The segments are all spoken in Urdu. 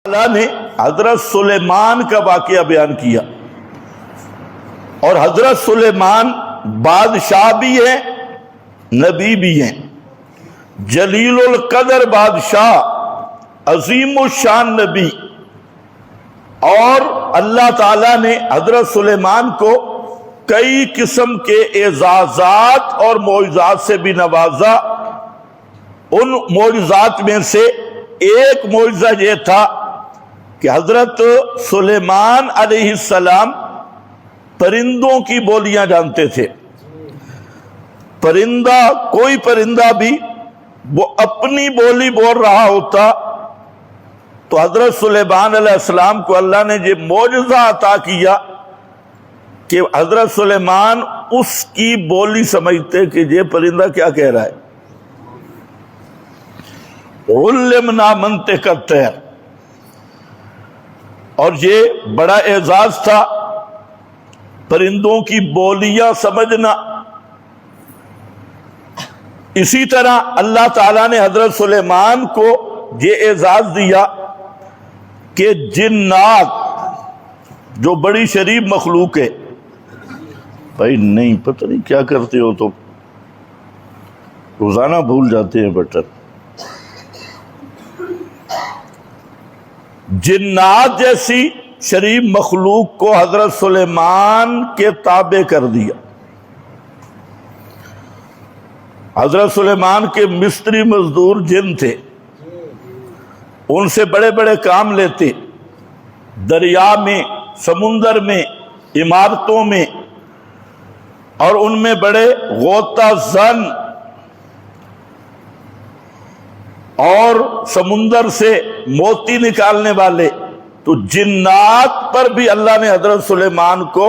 اللہ نے حضرت سلیمان کا واقعہ بیان کیا، اور حضرت سلیمان بادشاہ بھی ہیں، نبی بھی ہیں، جلیل القدر بادشاہ، عظیم الشان نبی، اور اللہ تعالیٰ نے حضرت سلیمان کو کئی قسم کے اعزازات اور معجزات سے بھی نوازا۔ ان معجزات میں سے ایک معجزہ یہ تھا کہ حضرت سلیمان علیہ السلام پرندوں کی بولیاں جانتے تھے۔ پرندہ، کوئی پرندہ بھی وہ اپنی بولی بول رہا ہوتا تو حضرت سلیمان علیہ السلام کو اللہ نے یہ معجزہ عطا کیا کہ حضرت سلیمان اس کی بولی سمجھتے کہ یہ پرندہ کیا کہہ رہا ہے۔ علمنا منطق الطیر، اور یہ بڑا اعزاز تھا پرندوں کی بولیاں سمجھنا۔ اسی طرح اللہ تعالیٰ نے حضرت سلیمان کو یہ اعزاز دیا کہ جنات جو بڑی شریف مخلوق ہے، بھائی نہیں پتہ نہیں کیا کرتے ہو تو روزانہ بھول جاتے ہیں بٹن، جنات جیسی شریف مخلوق کو حضرت سلیمان کے تابع کر دیا۔ حضرت سلیمان کے مستری مزدور جن تھے، ان سے بڑے بڑے کام لیتے، دریا میں، سمندر میں، عمارتوں میں، اور ان میں بڑے غوطہ زن اور سمندر سے موتی نکالنے والے۔ تو جنات پر بھی اللہ نے حضرت سلیمان کو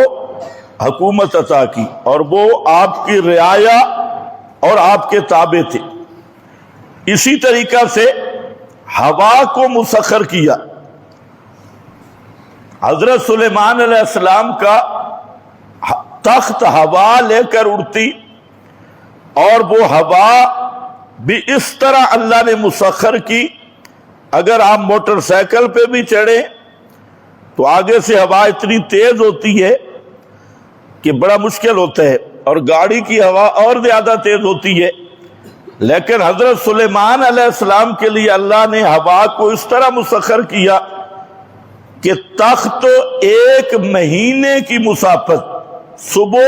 حکومت عطا کی، اور وہ آپ کی رعایا اور آپ کے تابع تھے۔ اسی طریقہ سے ہوا کو مسخر کیا۔ حضرت سلیمان علیہ السلام کا تخت ہوا لے کر اڑتی، اور وہ ہوا بھی اس طرح اللہ نے مسخر کی، اگر آپ موٹر سائیکل پہ بھی چڑھیں تو آگے سے ہوا اتنی تیز ہوتی ہے کہ بڑا مشکل ہوتا ہے، اور گاڑی کی ہوا اور زیادہ تیز ہوتی ہے۔ لیکن حضرت سلیمان علیہ السلام کے لیے اللہ نے ہوا کو اس طرح مسخر کیا کہ تخت ایک مہینے کی مسافت صبح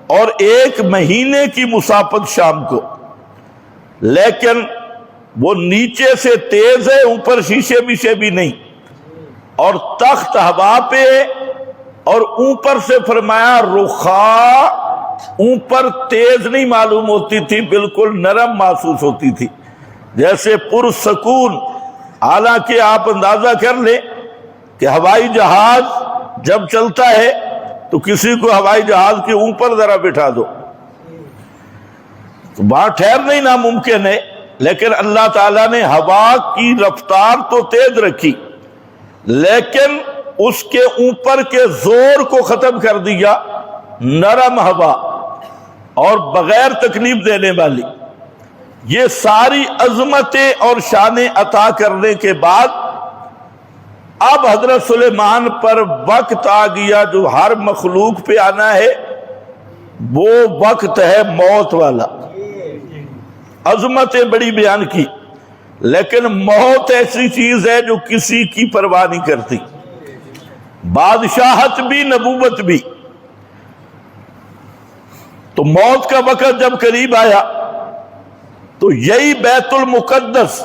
اور ایک مہینے کی مسافت شام کو، لیکن وہ نیچے سے تیز ہے، اوپر شیشے بیشے بھی نہیں، اور تخت ہوا پہ، اور اوپر سے فرمایا رخا، اوپر تیز نہیں معلوم ہوتی تھی، بالکل نرم محسوس ہوتی تھی، جیسے پرسکون۔ حالانکہ آپ اندازہ کر لیں کہ ہوائی جہاز جب چلتا ہے تو کسی کو ہوائی جہاز کے اوپر ذرا بٹھا دو تو وہاں ٹھہرنا ہی ناممکن ہے، لیکن اللہ تعالیٰ نے ہوا کی رفتار تو تیز رکھی، لیکن اس کے اوپر کے زور کو ختم کر دیا، نرم ہوا اور بغیر تکلیف دینے والی۔ یہ ساری عظمتیں اور شانیں عطا کرنے کے بعد اب حضرت سلیمان پر وقت آ گیا جو ہر مخلوق پہ آنا ہے، وہ وقت ہے موت والا۔ عظمتیں بڑی بیان کی، لیکن موت ایسی چیز ہے جو کسی کی پرواہ نہیں کرتی، بادشاہت بھی نبوت بھی۔ تو موت کا وقت جب قریب آیا تو یہی بیت المقدس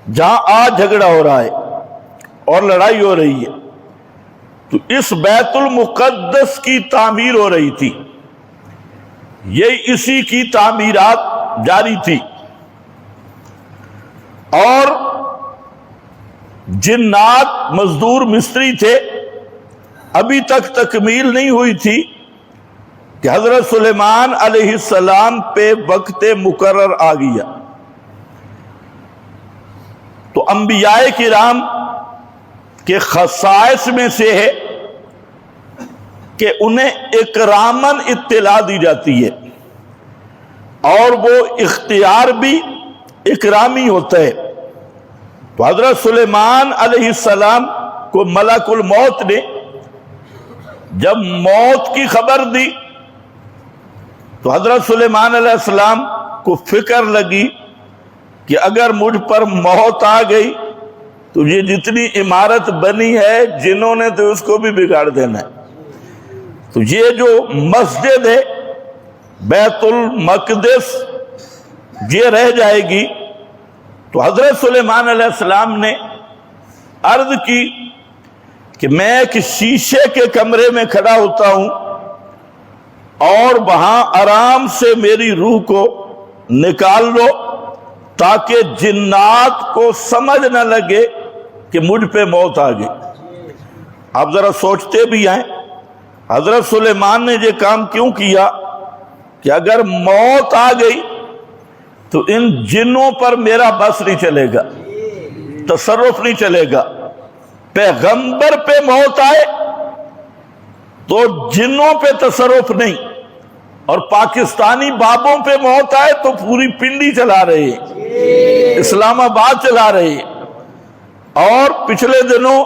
جہاں آج جھگڑا ہو رہا ہے اور لڑائی ہو رہی ہے، تو اس بیت المقدس کی تعمیر ہو رہی تھی، یہی اسی کی تعمیرات جاری تھی، اور جنات مزدور مستری تھے، ابھی تک تکمیل نہیں ہوئی تھی کہ حضرت سلیمان علیہ السلام پہ وقت مقرر آ گیا۔ تو انبیاء کرام کے خصائص میں سے ہے کہ انہیں اکراماً اطلاع دی جاتی ہے، اور وہ اختیار بھی اکرامی ہوتا ہے، تو حضرت سلیمان علیہ السلام کو ملک الموت نے جب موت کی خبر دی تو حضرت سلیمان علیہ السلام کو فکر لگی کہ اگر مجھ پر موت آ گئی تو یہ جتنی عمارت بنی ہے جنہوں نے تو اس کو بھی بگاڑ دینا ہے، تو یہ جو مسجد ہے بیت المقدس یہ رہ جائے گی۔ تو حضرت سلیمان علیہ السلام نے عرض کی کہ میں ایک شیشے کے کمرے میں کھڑا ہوتا ہوں اور وہاں آرام سے میری روح کو نکال لو تاکہ جنات کو سمجھ نہ لگے کہ مجھ پہ موت آ گئی۔ آپ ذرا سوچتے بھی ہیں حضرت سلیمان نے یہ کام کیوں کیا کہ اگر موت آ گئی تو ان جنوں پر میرا بس نہیں چلے گا، تصرف نہیں چلے گا۔ پیغمبر پہ موت آئے تو جنوں پہ تصرف نہیں، اور پاکستانی بابوں پہ موت آئے تو پوری پنڈی چلا رہے ہیں، اسلام آباد چلا رہے ہیں۔ اور پچھلے دنوں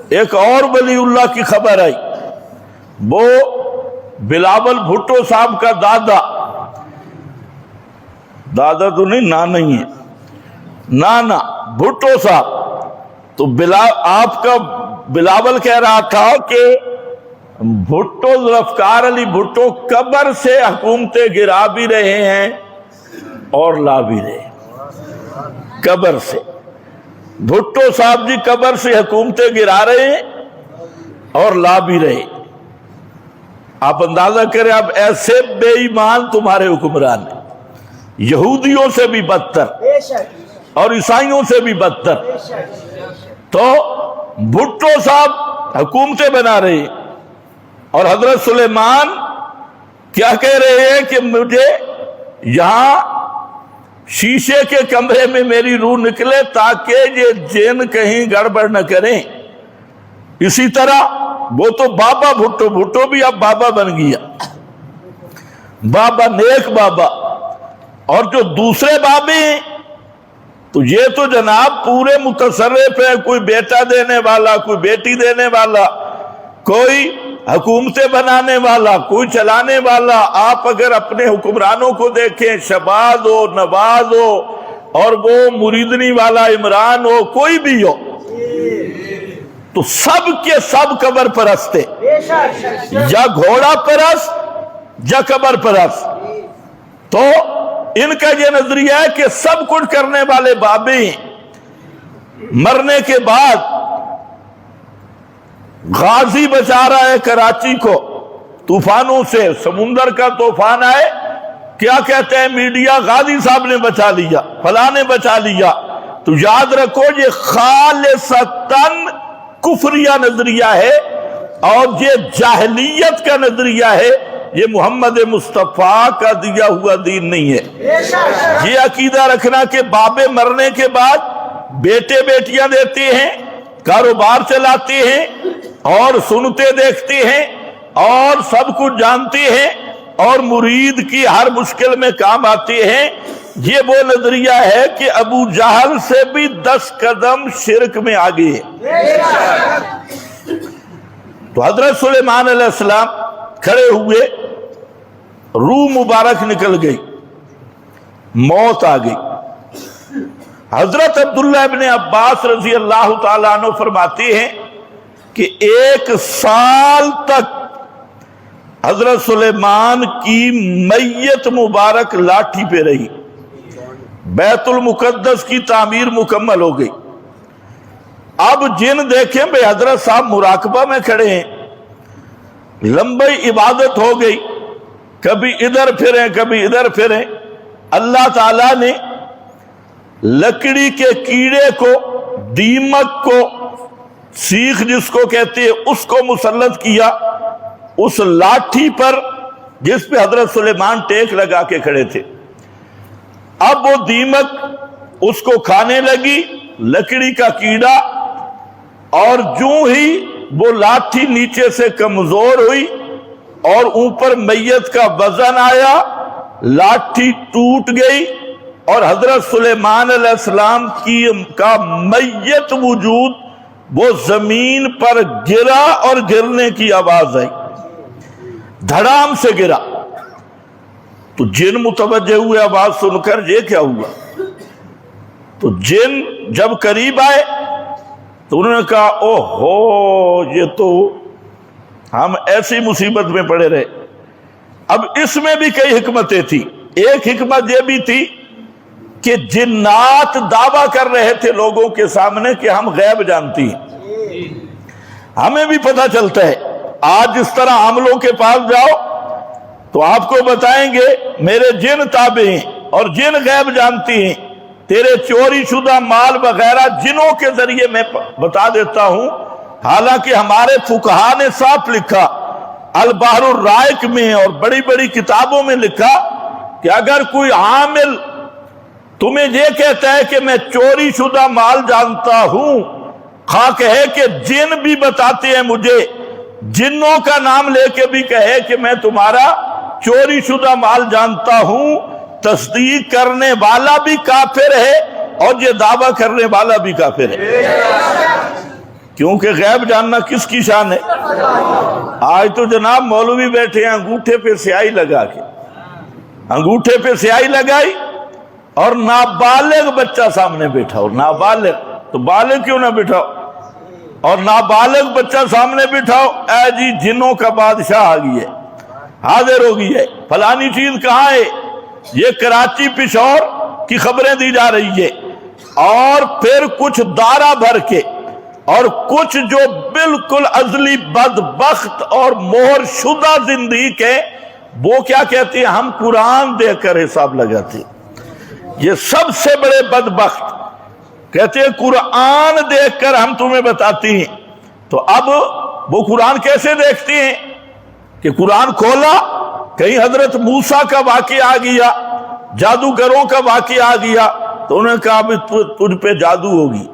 ایک اور ولی اللہ کی خبر آئی، وہ بلاول بھٹو صاحب کا دادا تو نہیں ہے، نانا بھٹو صاحب۔ تو آپ کا بلاول کہہ رہا تھا کہ بھٹو ذوالفقار علی بھٹو قبر سے حکومتیں گرا بھی رہے ہیں اور لا بھی رہے ہیں۔ قبر سے بھٹو صاحب جی قبر سے حکومتیں گرا رہے ہیں اور لا بھی رہے ہیں۔ آپ اندازہ کریں اب ایسے بے ایمان تمہارے حکمران ہیں، یہودیوں سے بھی بدتر اور عیسائیوں سے بھی بدتر۔ تو بھٹو صاحب حکومتیں بنا رہے ہیں اور حضرت سلیمان کیا کہہ رہے ہیں کہ مجھے یہاں شیشے کے کمرے میں میری روح نکلے تاکہ یہ جن کہیں گڑبڑ نہ کریں۔ اسی طرح وہ تو بابا بھٹو بھی اب بابا بن گیا، بابا نیک بابا۔ اور جو دوسرے بابے ہیں تو یہ تو جناب پورے متصرف ہیں، کوئی بیٹا دینے والا، کوئی بیٹی دینے والا، کوئی حکومتیں بنانے والا، کوئی چلانے والا۔ آپ اگر اپنے حکمرانوں کو دیکھیں، شہباز ہو، نواز ہو، اور وہ مریدنی والا عمران ہو، کوئی بھی ہو، تو سب کے سب قبر پرست ہیں، یا گھوڑا پرست یا قبر پرست۔ تو ان کا یہ نظریہ ہے کہ سب کچھ کرنے والے بابے ہیں۔ مرنے کے بعد غازی بچا رہا ہے کراچی کو طوفانوں سے، سمندر کا طوفان آئے، کیا کہتے ہیں میڈیا، غازی صاحب نے بچا لیا، فلاں نے بچا لیا۔ تو یاد رکھو یہ خالصتاً کفریہ نظریہ ہے اور یہ جاہلیت کا نظریہ ہے، یہ محمد مصطفیٰ کا دیا ہوا دین نہیں ہے۔ یہ عقیدہ رکھنا کہ بابے مرنے کے بعد بیٹے بیٹیاں دیتے ہیں، کاروبار چلاتے ہیں اور سنتے دیکھتے ہیں اور سب کچھ جانتے ہیں اور مرید کی ہر مشکل میں کام آتے ہیں، یہ وہ نظریہ ہے کہ ابو جہل سے بھی 10 قدم شرک میں آگے ہے۔ تو حضرت سلیمان علیہ السلام کھڑے ہوئے، روح مبارک نکل گئی، موت آ گئی۔ حضرت عبداللہ ابن عباس رضی اللہ تعالیٰ عنہ فرماتے ہیں کہ 1 سال تک حضرت سلیمان کی میت مبارک لاٹھی پہ رہی، بیت المقدس کی تعمیر مکمل ہو گئی۔ اب جن دیکھیں بھئی حضرت صاحب مراقبہ میں کھڑے ہیں، لمبی عبادت ہو گئی، کبھی ادھر پھریں کبھی ادھر پھریں، اللہ تعالیٰ نے لکڑی کے کیڑے کو، دیمک کو، سیخ جس کو کہتے ہیں، اس کو مسلط کیا اس لاٹھی پر جس پہ حضرت سلیمان ٹیک لگا کے کھڑے تھے۔ اب وہ دیمک اس کو کھانے لگی، لکڑی کا کیڑا، اور جو ہی وہ لاٹھی نیچے سے کمزور ہوئی اور اوپر میت کا وزن آیا، لاٹھی ٹوٹ گئی اور حضرت سلیمان علیہ السلام کا میت وجود وہ زمین پر گرا اور گرنے کی آواز آئی، دھڑام سے گرا۔ تو جن متوجہ ہوئے آواز سن کر، یہ کیا ہوا؟ تو جن جب قریب آئے تو انہوں نے کہا او ہو، یہ تو ہم ایسی مصیبت میں پڑے رہے۔ اب اس میں بھی کئی حکمتیں تھی۔ ایک حکمت یہ بھی تھی کہ جنات دعویٰ کر رہے تھے لوگوں کے سامنے کہ ہم غیب جانتی ہیں۔ ہمیں بھی پتہ چلتا ہے، آج جس طرح عاملوں کے پاس جاؤ تو آپ کو بتائیں گے میرے جن تابع ہیں اور جن غیب جانتی ہیں، تیرے چوری شدہ مال وغیرہ جنوں کے ذریعے میں بتا دیتا ہوں۔ حالانکہ ہمارے فقہا نے صاف لکھا، البحر الرائق میں اور بڑی بڑی کتابوں میں لکھا کہ اگر کوئی عامل تمہیں یہ کہتا ہے کہ میں چوری شدہ مال جانتا ہوں، خواہ کہے کہ جن بھی بتاتے ہیں مجھے، جنوں کا نام لے کے بھی کہے کہ میں تمہارا چوری شدہ مال جانتا ہوں، تصدیق کرنے والا بھی کافر ہے اور یہ دعویٰ کرنے والا بھی کافر ہے۔ کیونکہ غیب جاننا کس کی شان ہے؟ آج تو جناب مولوی بیٹھے ہیں انگوٹھے پہ سیاہی لگا کے، انگوٹھے پہ سیاہی لگائی اور نابالغ بچہ سامنے بیٹھا، اور نابالغ تو بالغ کیوں نہ بٹھاؤ، اور نابالغ بچہ سامنے بٹھاؤ، اے جی جنوں کا بادشاہ آ گئی ہے، حاضر ہو گئی ہے، فلانی چیز کہاں ہے؟ یہ کراچی پشور کی خبریں دی جا رہی ہے۔ اور پھر کچھ دارہ بھر کے اور کچھ جو بالکل ازلی بدبخت اور مہر شدہ زندگی کے، وہ کیا کہتے ہیں؟ ہم قرآن دے کر حساب لگاتے۔ یہ سب سے بڑے بدبخت کہتے ہیں قرآن دیکھ کر ہم تمہیں بتاتی ہیں۔ تو اب وہ قرآن کیسے دیکھتے ہیں کہ قرآن کھولا، کہیں حضرت موسیٰ کا واقعہ آ گیا، جادوگروں کا واقعہ آ گیا، تو انہوں نے کہا اب تجھ پہ جادو ہوگی،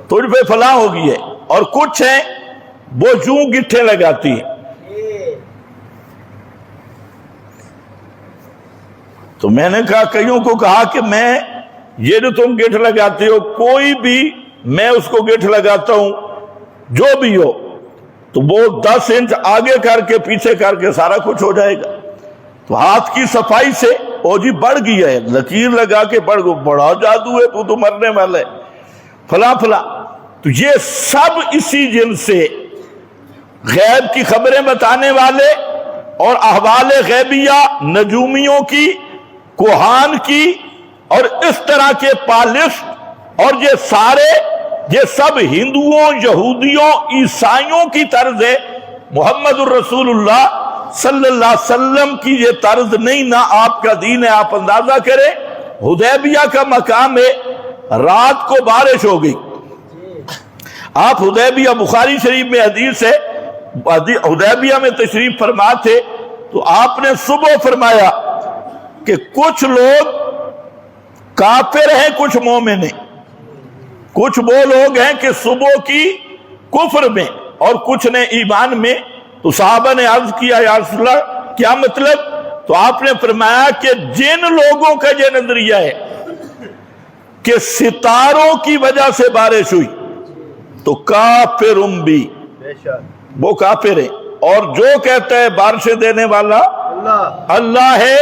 تجھ پہ فلاں ہوگی ہے۔ اور کچھ ہیں وہ یوں گٹھے لگاتی ہیں۔ تو میں نے کہا کئیوں کو کہا کہ میں یہ جو تم گٹھ لگاتے ہو، کوئی بھی میں اس کو گٹھ لگاتا ہوں جو بھی ہو تو وہ 10 انچ آگے کر کے پیچھے کر کے سارا کچھ ہو جائے گا۔ تو ہاتھ کی صفائی سے او جی بڑھ گئی ہے، لکیر لگا کے بڑھ گو، بڑا جادو ہے، تو مرنے والا ہے، فلاں فلاں۔ تو یہ سب اسی جن سے غیب کی خبریں بتانے والے اور احوال غیبیہ، نجومیوں کی، کوہان کی اور اس طرح کے پالس، اور یہ سب ہندوؤں، یہودیوں، عیسائیوں کی طرز ہے۔ محمد الرسول اللہ صلی اللہ علیہ وسلم کی یہ طرز نہیں، نہ آپ کا دین ہے۔ آپ اندازہ کریں، حدیبیہ کا مقام ہے، رات کو بارش ہو گئی، آپ حدیبیہ، بخاری شریف میں حدیث ہے، حدیبیہ میں تشریف فرما تھے، تو آپ نے صبح فرمایا کہ کچھ لوگ کافر ہیں، کچھ مومن ہیں، کچھ وہ لوگ ہیں کہ صبح کی کفر میں اور کچھ نے ایمان میں۔ تو صحابہ نے عرض کیا یا رسول اللہ کیا مطلب؟ تو آپ نے فرمایا کہ جن لوگوں کا یہ نظریہ ہے کہ ستاروں کی وجہ سے بارش ہوئی تو کافر بھی، وہ کافر ہیں۔ اور جو کہتا ہے بارشیں دینے والا اللہ ہے،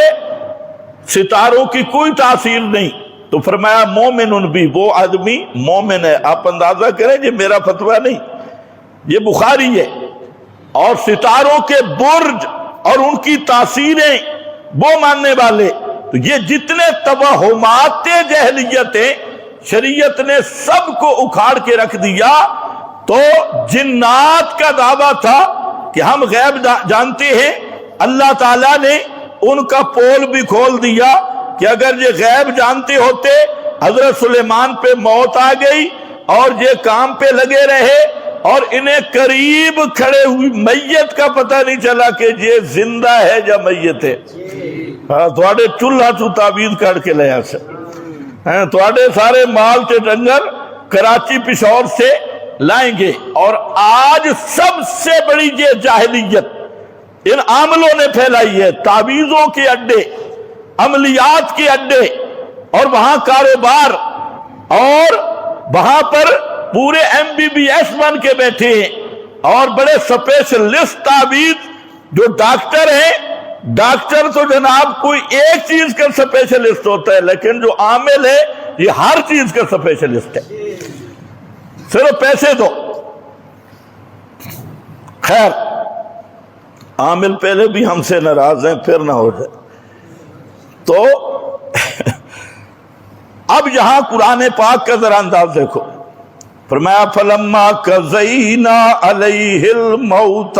ستاروں کی کوئی تاثیر نہیں، تو فرمایا مومن بھی، وہ آدمی مومن ہے۔ آپ اندازہ کریں، یہ میرا فتویٰ نہیں، یہ بخاری ہے۔ اور ستاروں کے برج اور ان کی تاثیریں وہ ماننے والے، تو یہ جتنے توہمات جہلیت ہیں شریعت نے سب کو اکھاڑ کے رکھ دیا۔ تو جنات کا دعویٰ تھا کہ ہم غیب جانتے ہیں، اللہ تعالیٰ نے ان کا پول بھی کھول دیا کہ اگر یہ غیب جانتے ہوتے، حضرت سلیمان پہ موت آ گئی اور یہ کام پہ لگے رہے اور انہیں قریب کھڑے ہوئی میت کا پتہ نہیں چلا کہ یہ زندہ ہے یا میت ہے۔ تھوڑے چولہا چو تعویذ کر کے لیا سے، تھوڑے سارے مال تے ڈنگر کراچی پشور سے لائیں گے۔ اور آج سب سے بڑی یہ جاہلیت ان عاملوں نے پھیلائی ہے، تعویذوں کے اڈے، عملیات کے اڈے، اور وہاں کاروبار اور وہاں پر پورے MBBS بن کے بیٹھے ہیں اور بڑے اسپیشلسٹ تعویذ جو ڈاکٹر ہیں. ڈاکٹر تو جناب کوئی ایک چیز کا اسپیشلسٹ ہوتا ہے، لیکن جو عامل ہے یہ ہر چیز کا اسپیشلسٹ ہے، صرف پیسے دو. خیر، عامل پہلے بھی ہم سے ناراض ہیں، پھر نہ ہو جائے. تو اب یہاں قرآن پاک کا ذرا انداز دیکھو. فرمایا فلما قضینا علیہ الموت،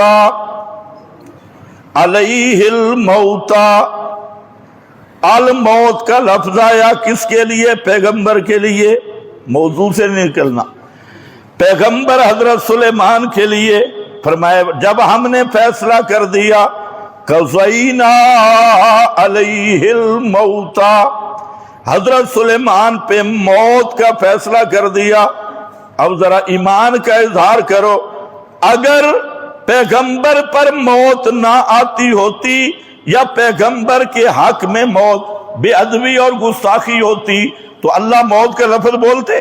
الموت کا لفظ آیا کس کے لیے؟ پیغمبر کے لیے. موضوع سے نہیں نکلنا، پیغمبر حضرت سلیمان کے لیے. فرمایا جب ہم نے فیصلہ کر دیا قضینا علیہ الموت، حضرت سلیمان پہ موت کا فیصلہ کر دیا. اب ذرا ایمان کا اظہار کرو، اگر پیغمبر پر موت نہ آتی ہوتی یا پیغمبر کے حق میں موت بے ادبی اور گستاخی ہوتی تو اللہ موت کا لفظ بولتے؟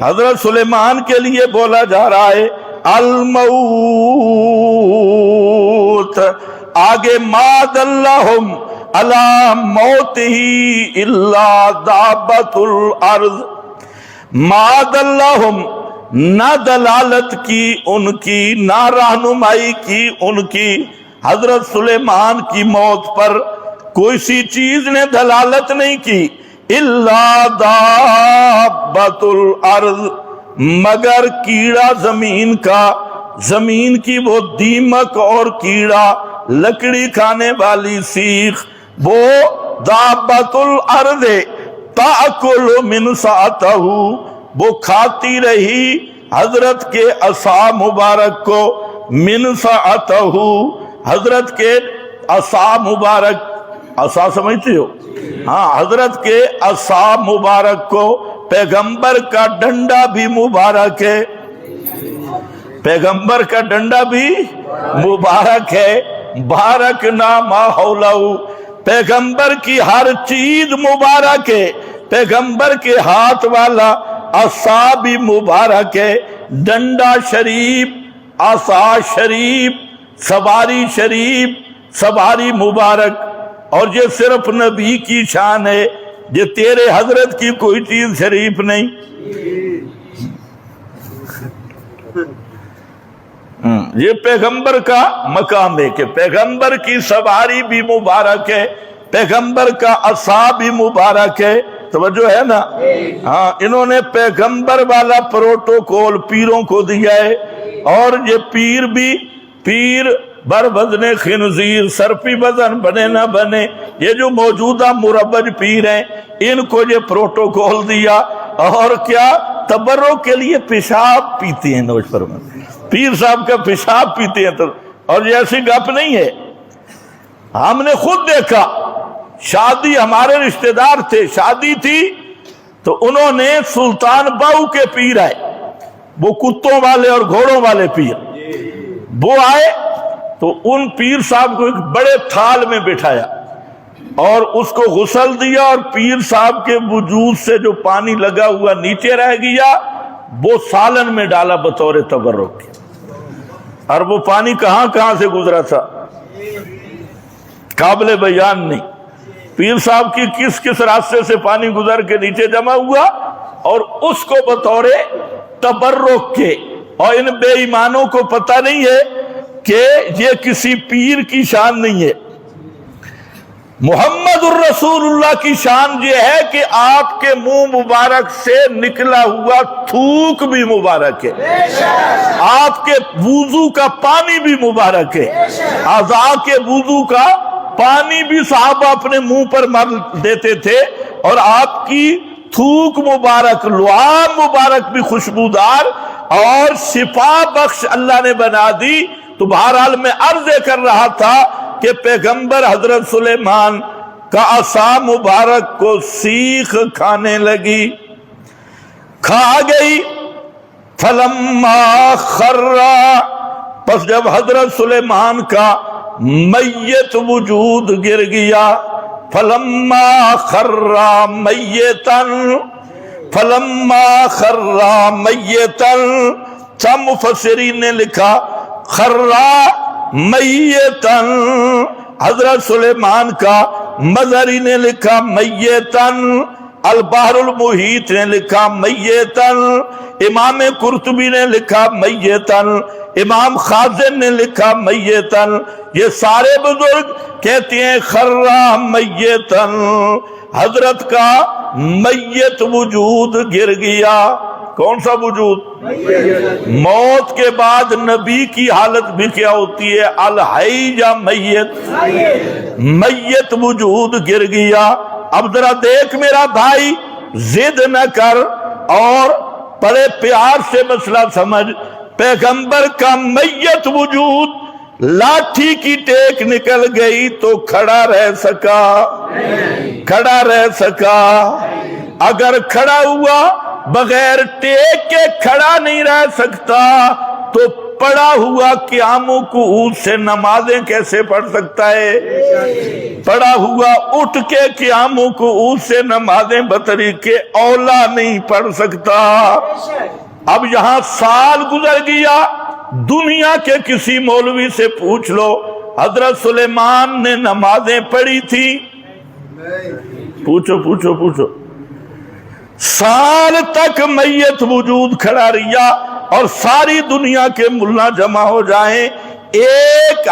حضرت سلیمان کے لیے بولا جا رہا ہے الموت. آگے ما دلہم علی موتہ الا دابۃ الارض، ما دلہم نہ دلالت کی ان کی، نہ رہنمائی کی ان کی حضرت سلیمان کی موت پر کوئی سی چیز نے دلالت نہیں کی. الا دابۃ الارض، مگر کیڑا زمین کا، زمین کی وہ دیمک اور کیڑا، لکڑی کھانے والی سیخ، وہ دابۃ الارض تاکل من ساعتہ، وہ کھاتی رہی حضرت کے عصا مبارک کو. من ساعتہ، حضرت کے عصا مبارک، عصا سمجھتے ہو؟ ہاں، حضرت کے عصا مبارک کو. پیغمبر کا ڈنڈا بھی مبارک ہے، پیغمبر کا ڈنڈا بھی مبارک ہے. بارک ما حولہ، پیغمبر کی ہر چیز مبارک ہے. پیغمبر کے ہاتھ والا عصا بھی مبارک ہے، ڈنڈا شریف، عصا شریف، سواری شریف، سواری مبارک. اور یہ صرف نبی کی شان ہے، یہ تیرے حضرت کی کوئی چیز شریف نہیں. یہ پیغمبر کا مقام ہے کہ پیغمبر کی سواری بھی مبارک ہے، پیغمبر کا عصا بھی مبارک ہے. توجہ ہے نا؟ ہاں، انہوں نے پیغمبر والا پروٹوکول پیروں کو دیا ہے. اور یہ پیر بھی، پیر بر وزن خنزیر، سرپی وزن بنے نہ بنے، یہ جو موجودہ مروج پیر ہیں ان کو یہ پروٹوکول دیا. اور کیا؟ تبرک کے لیے پیشاب پیتے ہیں. نوش فرمان پیر صاحب کا پیشاب پیتے ہیں. اور یہ ایسی گپ نہیں ہے، ہم نے خود دیکھا. شادی، ہمارے رشتہ دار تھے، شادی تھی تو انہوں نے سلطان باؤ کے پیر آئے، وہ کتوں والے اور گھوڑوں والے پیر، وہ آئے تو ان پیر صاحب کو ایک بڑے تھال میں بٹھایا اور اس کو غسل دیا، اور پیر صاحب کے وجود سے جو پانی لگا ہوا نیچے رہ گیا وہ سالن میں ڈالا بطور تبرک. اور وہ پانی کہاں کہاں سے گزرا تھا قابل بیان نہیں. پیر صاحب کی کس کس راستے سے پانی گزر کے نیچے جمع ہوا اور اس کو بطور تبرک کے. اور ان بے ایمانوں کو پتہ نہیں ہے کہ یہ کسی پیر کی شان نہیں ہے. محمد الرسول اللہ کی شان یہ ہے کہ آپ کے منہ مبارک سے نکلا ہوا تھوک بھی مبارک ہے، آپ کے وضو کا پانی بھی مبارک ہے، اعضاء کے وضو کا پانی بھی صحابہ اپنے منہ پر مل دیتے تھے، اور آپ کی تھوک مبارک، لعاب مبارک بھی خوشبودار اور شفا بخش اللہ نے بنا دی. تو بہرحال میں عرض کر رہا تھا کہ پیغمبر حضرت سلیمان کا عصا مبارک کو سیخ کھانے لگی، کھا گئی. فلما خر، پس جب حضرت سلیمان کا میت وجود گر گیا، فلما خر میتن سب مفسرین نے لکھا خرا میتن، حضرت سلیمان کا مظہری نے لکھا میتن، البحر المحیط نے لکھا میتن، امام قرطبی نے لکھا میتن، امام خازن نے لکھا میتن، یہ سارے بزرگ کہتے ہیں خرا میتن، حضرت کا میت وجود گر گیا۔ کون سا وجود؟ موت کے بعد نبی کی حالت بھی کیا ہوتی ہے؟ الحی یا میت؟ میت وجود گر گیا۔ اب ذرا دیکھ میرا بھائی، ضد نہ کر اور بڑے پیار سے مسئلہ سمجھ۔ پیغمبر کا میت وجود لاٹھی کی ٹیک نکل گئی تو کھڑا رہ سکا؟ کھڑا رہ سکا؟ اگر کھڑا ہوا بغیر ٹیک کے کھڑا نہیں رہ سکتا تو پڑا ہوا قیاموں قعود سے نمازیں کیسے پڑھ سکتا ہے؟ پڑا ہوا اٹھ کے قیاموں قعود سے نمازیں بطریق اولا نہیں پڑھ سکتا۔ اب یہاں سال گزر گیا، دنیا کے کسی مولوی سے پوچھ لو حضرت سلیمان نے نمازیں پڑھی تھی؟ پوچھو پوچھو پوچھو۔ سال تک میت وجود کھڑا رہا اور ساری دنیا کے ملا جمع ہو جائیں، ایک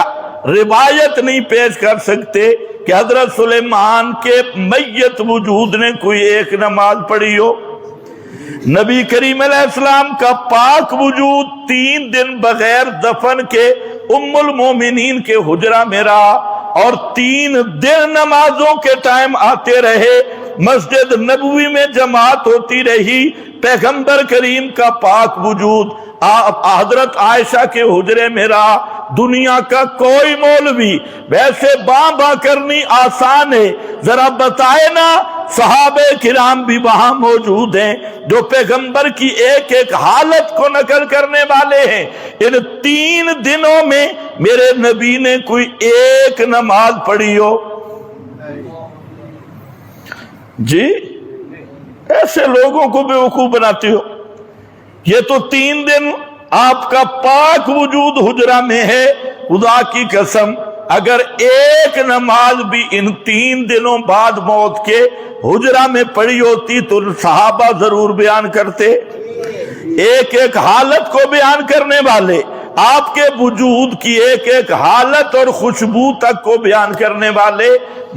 روایت نہیں پیش کر سکتے کہ حضرت سلیمان کے میت وجود نے کوئی ایک نماز پڑھی ہو۔ نبی کریم علیہ السلام کا پاک وجود 3 دن بغیر دفن کے ام المومنین کے حجرہ میں رہا اور 3 دن نمازوں کے ٹائم آتے رہے، مسجد نبوی میں جماعت ہوتی رہی۔ پیغمبر کریم کا پاک وجود حضرت عائشہ کے حجرے میں رہا۔ دنیا کا کوئی مولوی، ویسے باں کرنی آسان ہے، ذرا بتائے نا صحابہ کرام بھی وہاں موجود ہیں جو پیغمبر کی ایک ایک حالت کو نقل کرنے والے ہیں۔ ان 3 دنوں میں میرے نبی نے کوئی ایک نماز پڑھی ہو؟ جی ایسے لوگوں کو بیوقوف بناتے ہو۔ یہ تو 3 دن آپ کا پاک وجود حجرہ میں ہے، خدا کی قسم اگر ایک نماز بھی ان 3 دنوں بعد موت کے حجرہ میں پڑھی ہوتی تو صحابہ ضرور بیان کرتے۔ ایک ایک حالت کو بیان کرنے والے، آپ کے وجود کی ایک ایک حالت اور خوشبو تک کو بیان کرنے والے،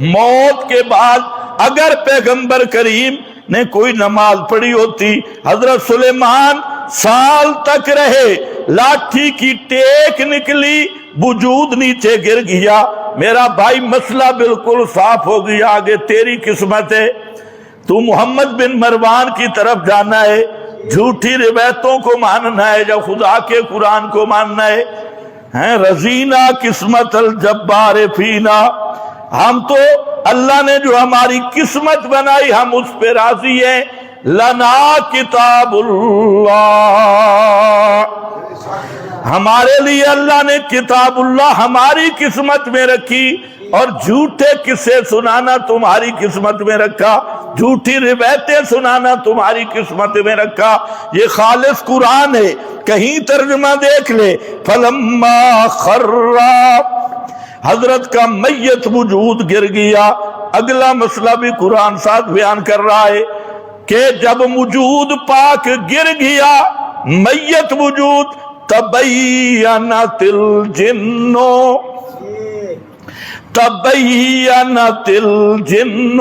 موت کے بعد اگر پیغمبر کریم نے کوئی نماز پڑھی ہوتی، حضرت سلیمان سال تک رہے، لاٹھی کی ٹیک نکلی، وجود نیچے گر گیا۔ میرا بھائی مسئلہ بالکل صاف ہو گیا، آگے تیری قسمت ہے، تو محمد بن مروان کی طرف جانا ہے، جھوٹی روایتوں کو ماننا ہے یا خدا کے قرآن کو ماننا ہے؟ رضینا قسمت الجبار فینا، ہم تو اللہ نے جو ہماری قسمت بنائی ہم اس پہ راضی ہیں۔ لنا کتاب اللہ، ہمارے لیے اللہ نے کتاب اللہ ہماری قسمت میں رکھی، اور جھوٹے قصے سنانا تمہاری قسمت میں رکھا، جھوٹی روایتیں سنانا تمہاری قسمت میں رکھا۔ یہ خالص قرآن ہے، کہیں ترجمہ دیکھ لے۔ فلما خر، حضرت کا میت وجود گر گیا۔ اگلا مسئلہ بھی قرآن ساتھ بیان کر رہا ہے کہ جب وجود پاک گر گیا، میت وجود، تبینت الجن، تبینت الجن،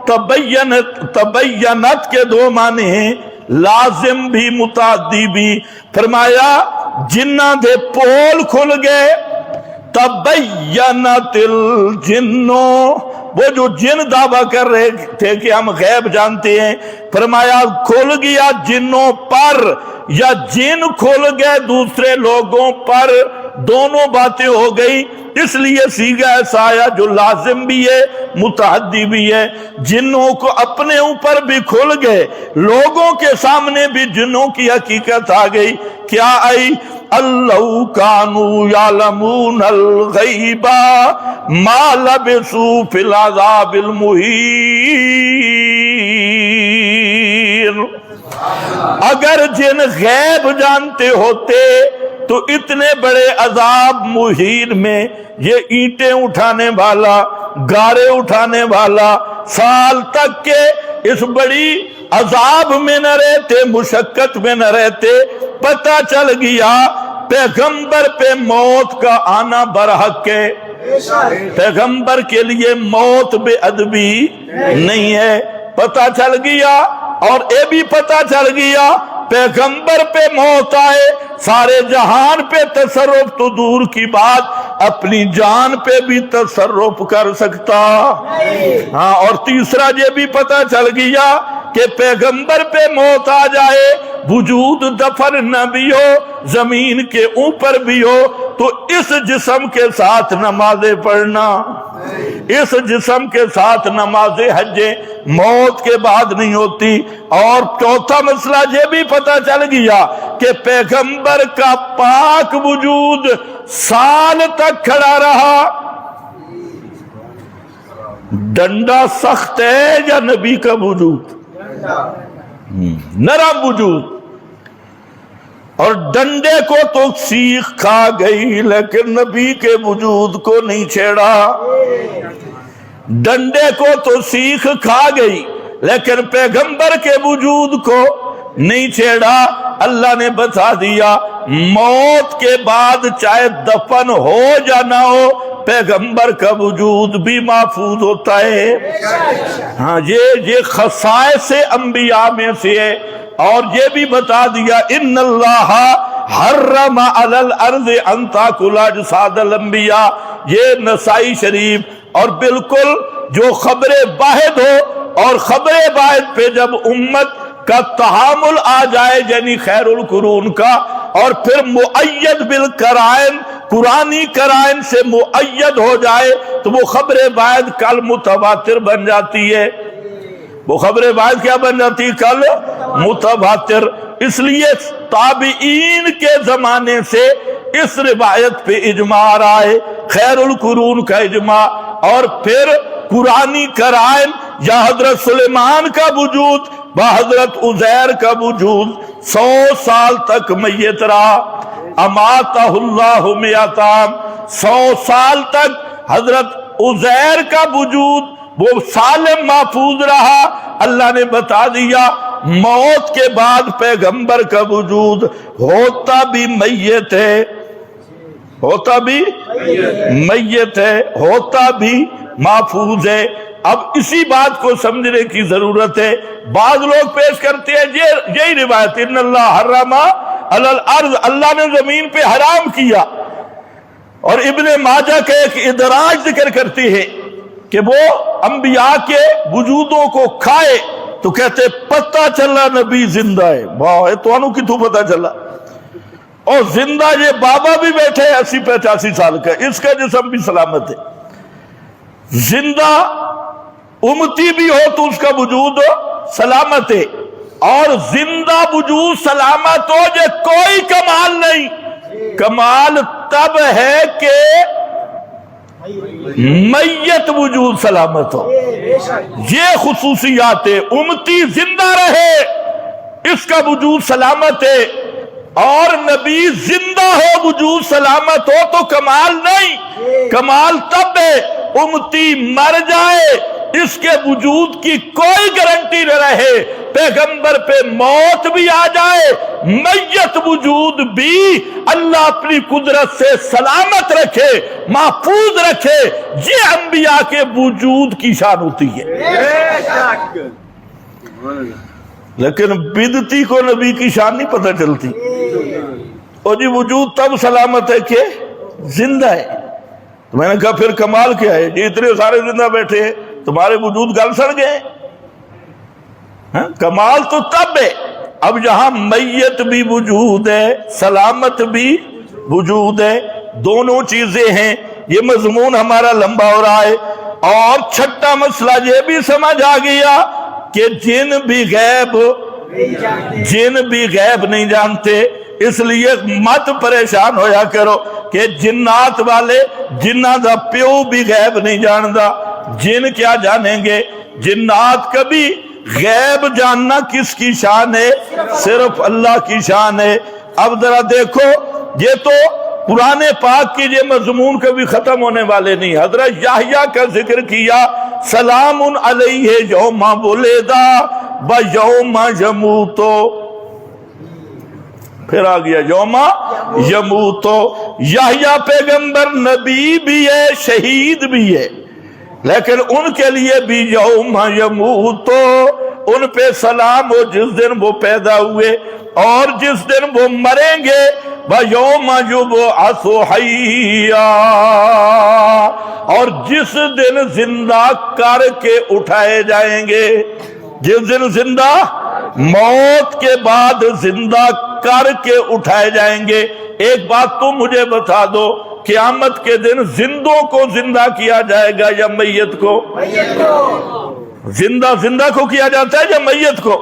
تبینت کے 2 معنی ہیں، لازم بھی متعدی بھی۔ فرمایا جنہ دے پول کھل گئے، تبینت الجن، وہ جو جن دعویٰ کر رہے تھے کہ ہم غیب جانتے ہیں، فرمایا کھل گیا جنوں پر، یا جن کھل گئے دوسرے لوگوں پر، دونوں باتیں ہو گئی۔ اس لیے صیغہ ایسا آیا جو لازم بھی ہے متعدی بھی ہے۔ جنوں کو اپنے اوپر بھی کھل گئے، لوگوں کے سامنے بھی جنوں کی حقیقت آ گئی۔ کیا آئی؟ اللو کانوا یعلمون الغیب ما لبثوا فی العذاب المہین۔ اگر جن غیب جانتے ہوتے تو اتنے بڑے عذاب مہین میں، یہ اینٹیں اٹھانے والا، گارے اٹھانے والا، سال تک کے اس بڑی عذاب میں نہ رہتے، مشقت میں نہ رہتے۔ پتہ چل گیا پیغمبر پہ موت کا آنا برحق ہے، پیغمبر کے لیے موت بے ادبی نہیں ہے۔ پتہ چل گیا، اور یہ بھی پتہ چل گیا پیغمبر پہ موت آئے سارے جہان پہ تصرف تو دور کی بات، اپنی جان پہ بھی تصرف کر سکتا۔ ہاں، اور تیسرا یہ بھی پتہ چل گیا کہ پیغمبر پہ موت آ جائے، وجود دفن نہ بھی ہو، زمین کے اوپر بھی ہو، تو اس جسم کے ساتھ نمازیں پڑھنا، اس جسم کے ساتھ نمازیں حجیں موت کے بعد نہیں ہوتی۔ اور چوتھا مسئلہ یہ بھی پتہ چل گیا کہ پیغمبر کا پاک وجود سال تک کھڑا رہا۔ ڈنڈا سخت ہے یا نبی کا وجود؟ نرم وجود۔ اور ڈنڈے کو تو سیخ کھا گئی لیکن نبی کے وجود کو نہیں چھیڑا۔ ڈنڈے کو تو سیخ کھا گئی لیکن پیغمبر کے وجود کو نہیں چھیڑا۔ اللہ نے بتا دیا موت کے بعد چاہے دفن ہو یا نہ ہو، پیغمبر کا وجود بھی محفوظ ہوتا ہے۔ ہاں، یہ خصائص انبیاء میں سے ہے۔ اور یہ بھی بتا دیا ان اللہ حرم علی الارض ان تاکل اجساد الانبیاء، یہ نسائی شریف۔ اور بالکل جو خبر واحد ہو، اور خبر واحد پہ جب امت کا تحامل آ جائے، یعنی خیر القرون کا، اور پھر مؤید بالقرائن، قرآنی قرائن سے مؤید ہو جائے، تو وہ خبر واحد کل متواتر بن جاتی ہے۔ وہ خبر واحد کیا بن جاتی ہے؟ کل متواتر۔ اس لیے تابعین کے زمانے سے اس روایت پہ اجماع رہا ہے، خیر القرون کا اجماع۔ اور پھر قرآنی قرائن، یا حضرت سلیمان کا وجود با حضرت عزیر کا وجود 100 سال تک میت رہا۔ اماتہ اللہ میاتام، 100 سال تک حضرت عزیر کا وجود وہ سالم محفوظ رہا۔ اللہ نے بتا دیا موت کے بعد پیغمبر کا وجود ہوتا بھی میت ہے، ہوتا بھی میت ہے، ہوتا بھی محفوظ ہے۔ اب اسی بات کو سمجھنے کی ضرورت ہے۔ بعض لوگ پیش کرتے ہیں یہی روایت ان اللہ حرم علی الارض، اللہ نے زمین پہ حرام کیا۔ اور ابن ماجہ کا ایک ادراج ذکر کرتی ہے کہ وہ انبیاء کے وجودوں کو کھائے تو کہتے پتہ چلا نبی زندہ ہے۔ واہ، تو انو کتوں پتہ چلا؟ اور زندہ یہ بابا بھی بیٹھے 80-85 سال کا، اس کا جسم بھی سلامت ہے۔ زندہ امتی بھی ہو تو اس کا وجود سلامت ہے، اور زندہ وجود سلامت ہو یہ کوئی کمال نہیں۔ کمال تب ہے کہ میت وجود سلامت ہو۔ یہ خصوصیات ہے، امتی زندہ رہے اس کا وجود سلامت ہے، اور نبی زندہ ہو وجود سلامت ہو تو کمال نہیں۔ کمال تب ہے امتی مر جائے اس کے وجود کی کوئی گارنٹی نہ رہے، پیغمبر پہ موت بھی آ جائے، میت وجود بھی اللہ اپنی قدرت سے سلامت رکھے، محفوظ رکھے۔ یہ انبیاء کے وجود کی شان ہوتی ہے۔ لیکن بدعتی کو نبی کی شان نہیں پتہ چلتی۔ اور جی وجود تب سلامت ہے کہ زندہ ہے۔ تو میں نے کہا پھر کمال کیا ہے؟ یہ اتنے سارے زندہ بیٹھے ہیں، تمہارے وجود گل سڑ گئے۔ کمال تو تب ہے اب جہاں میت بھی وجود ہے، سلامت بھی وجود ہے، دونوں چیزیں ہیں۔ یہ مضمون ہمارا لمبا ہو رہا ہے۔ اور چھٹا مسئلہ یہ بھی سمجھ آ گیا کہ جن بھی غیب نہیں جانتے، اس لیے مت پریشان ہویا کرو کہ جنات والے جنہ دا پیو بھی غیب نہیں جاندا، جن کیا جانیں گے؟ جنات کبھی غیب جاننا کس کی شان ہے؟ صرف اللہ کی شان ہے۔ اب ذرا دیکھو، یہ تو قرآن پاک کی یہ مضمون کبھی ختم ہونے والے نہیں۔ حضرت یحییٰ کا ذکر کیا، سلام علیہ یوم ولدا و یوم یموتو، پھر آ گیا یوم یموتو۔ یحییٰ پیغمبر نبی بھی ہے، شہید بھی ہے، لیکن ان کے لیے بھی یوم یموتو، ان پہ سلام ہو جس دن وہ پیدا ہوئے اور جس دن وہ مریں گے۔ وَيَوْمَ يُبْعَثُ حَيًّا، اور جس دن زندہ کر کے اٹھائے جائیں گے، جس دن زندہ، موت کے بعد زندہ کر کے اٹھائے جائیں گے۔ ایک بات تم مجھے بتا دو، قیامت کے دن زندوں کو زندہ کیا جائے گا یا میت کو؟ زندہ کو کیا جاتا ہے یا میت کو؟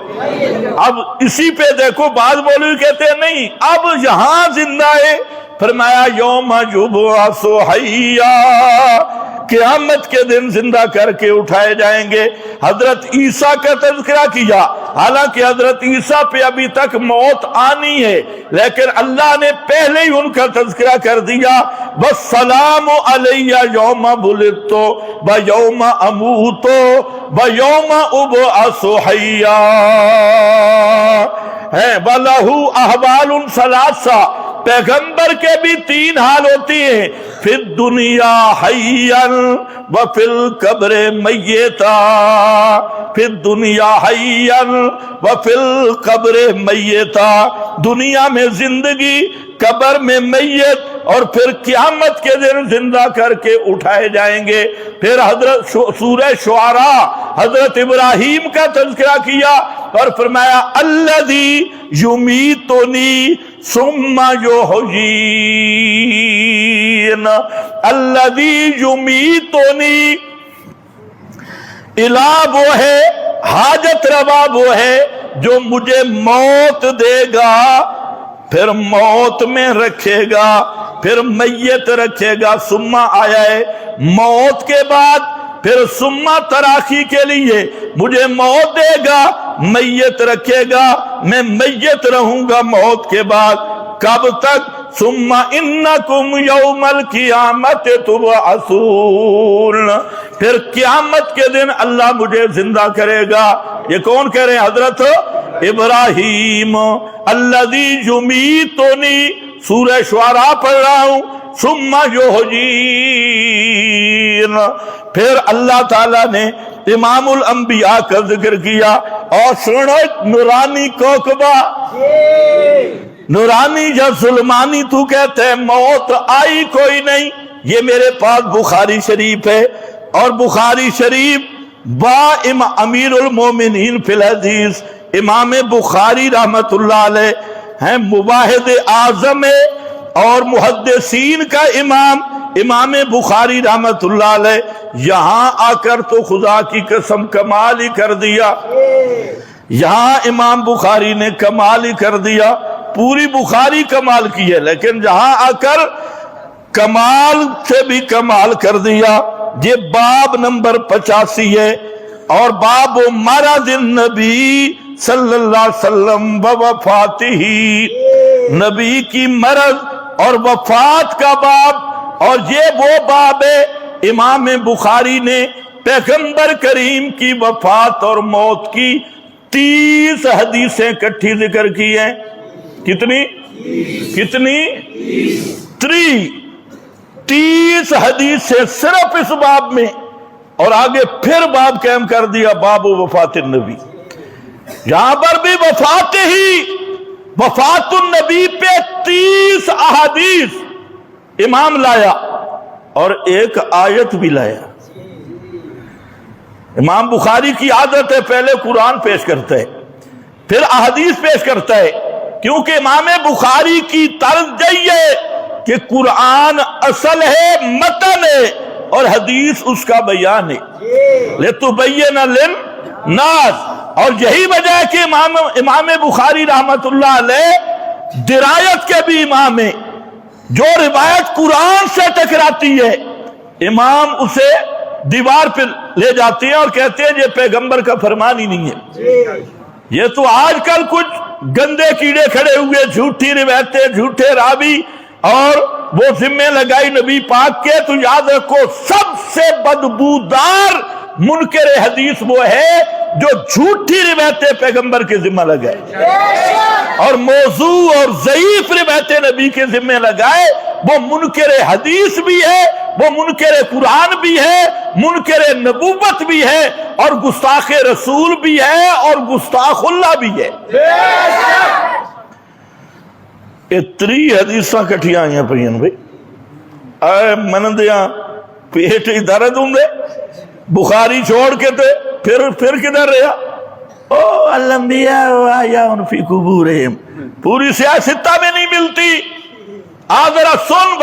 اب اسی پہ دیکھو، بعض مولوی کہتے ہیں نہیں، اب یہاں زندہ ہے، فرمایا یوم یبعث حیا، قیامت کے دن زندہ کر کے اٹھائے جائیں گے۔ حضرت عیسیٰ کا تذکرہ کیا، حالانکہ حضرت عیسیٰ پہ ابھی تک موت آنی ہے، لیکن اللہ نے پہلے ہی ان کا تذکرہ کر دیا، وَالسَّلَامُ عَلَيَّ يَوْمَ بُلِدْتُ وَيَوْمَ أَمُوتُ وَيَوْمَ أُبْعَثُ حَيًّا، وَلَهُ أَحْوَالٌ ثَلَاثَةٌ، پیغمبر کے بھی تین حال ہوتی ہیں، فی الدنیا حیا وفی القبر میتا، فی الدنیا حیا وفی القبر میتا، دنیا میں زندگی، قبر میں میت، اور پھر قیامت کے دن زندہ کر کے اٹھائے جائیں گے۔ پھر حضرت سورہ شعراء حضرت ابراہیم کا تذکرہ کیا اور فرمایا الذی یمیتنی ثم یحیین، الذی یمیتنی، الہ وہ ہے، حاجت روا وہ ہے جو مجھے موت دے گا، پھر موت میں رکھے گا، پھر میت رکھے گا۔ ثم آیا ہے موت کے بعد، پھر ثم تراخی کے لیے مجھے موت دے گا، میت رکھے گا، میں میت رہوں گا موت کے بعد۔ کب تک؟ ثم انکم یوم القیامت تبعثون، پھر قیامت کے دن اللہ مجھے زندہ کرے گا۔ یہ کون کہہ رہے ہیں؟ حضرت ابراہیم۔ الذی یمیتنی، سورہ شعراء پڑھ رہا ہوں، ثم یحیین۔ پھر اللہ تعالیٰ نے امام الانبیاء کا ذکر کیا، اور سنو نورانی کوکبہ، نورانی یا ظلمانی تو کہتے ہیں موت آئی کوئی نہیں۔ یہ میرے پاس بخاری شریف ہے، اور بخاری شریف با امیر المومنین فی الحدیث امام بخاری رحمت اللہ علیہ ہیں، مباحث اعظم ہے اور محدثین کا امام بخاری رحمت اللہ علیہ، یہاں آ کر تو خدا کی قسم کمال ہی کر دیا۔ یہاں امام بخاری نے کمال ہی کر دیا، پوری بخاری کمال کی ہے، لیکن جہاں آ کر کمال سے بھی کمال کر دیا۔ یہ باب نمبر 85 ہے، اور باب مرض النبی صلی اللہ علیہ وسلم ووفاتہ، نبی کی مرض اور وفات کا باب، اور یہ وہ باب ہے امام بخاری نے پیغمبر کریم کی وفات اور موت کی 30 حدیثیں اکٹھی ذکر کی ہیں۔ کتنی 30 حدیثیں صرف اس باب میں، اور آگے پھر باب قائم کر دیا، باب وفات النبی۔ یہاں پر بھی وفات النبی پہ 30 احادیث امام لایا، اور ایک آیت بھی لایا۔ امام بخاری کی عادت ہے پہلے قرآن پیش کرتا ہے، پھر احادیث پیش کرتا ہے، کیونکہ امام بخاری کی طرز یہی ہے کہ قرآن اصل ہے، متن ہے، اور حدیث اس کا بیان ہے، لِتُبَيِّنَ لِلنَّاسِ۔ اور یہی وجہ ہے کہ امام بخاری رحمت اللہ علیہ درایت کے بھی امام ہیں، جو روایت قرآن سے ٹکراتی ہے امام اسے دیوار پہ لے جاتے ہیں اور کہتے ہیں یہ پیغمبر کا فرمان ہی نہیں ہے۔ یہ تو آج کل کچھ گندے کیڑے کھڑے ہوئے، جھوٹی روایتیں، جھوٹے راوی، اور وہ ذمے لگائی نبی پاک کے۔ تو یاد رکھو سب سے بدبودار منکر حدیث وہ ہے جو جھوٹی روایتیں پیغمبر کے ذمہ لگائے اور موضوع اور ضعیف روایتیں نبی کے ذمہ لگائے، وہ منکر حدیث بھی ہے، وہ منکر قرآن بھی ہے، منکر نبوت بھی ہے، اور گستاخ رسول بھی ہے، اور گستاخ اللہ بھی ہے۔ اتری حدیثاں کٹھیاں آئیاں پہین بھئی، اے منندیاں پیٹ ہی درد ہوں دے، بخاری چھوڑ کے تے پھر کدھر رہا؟ او الانبیاء واحیاء فی قبورہم، پوری سیاستہ میں نہیں ملتی۔ آ ذرا سن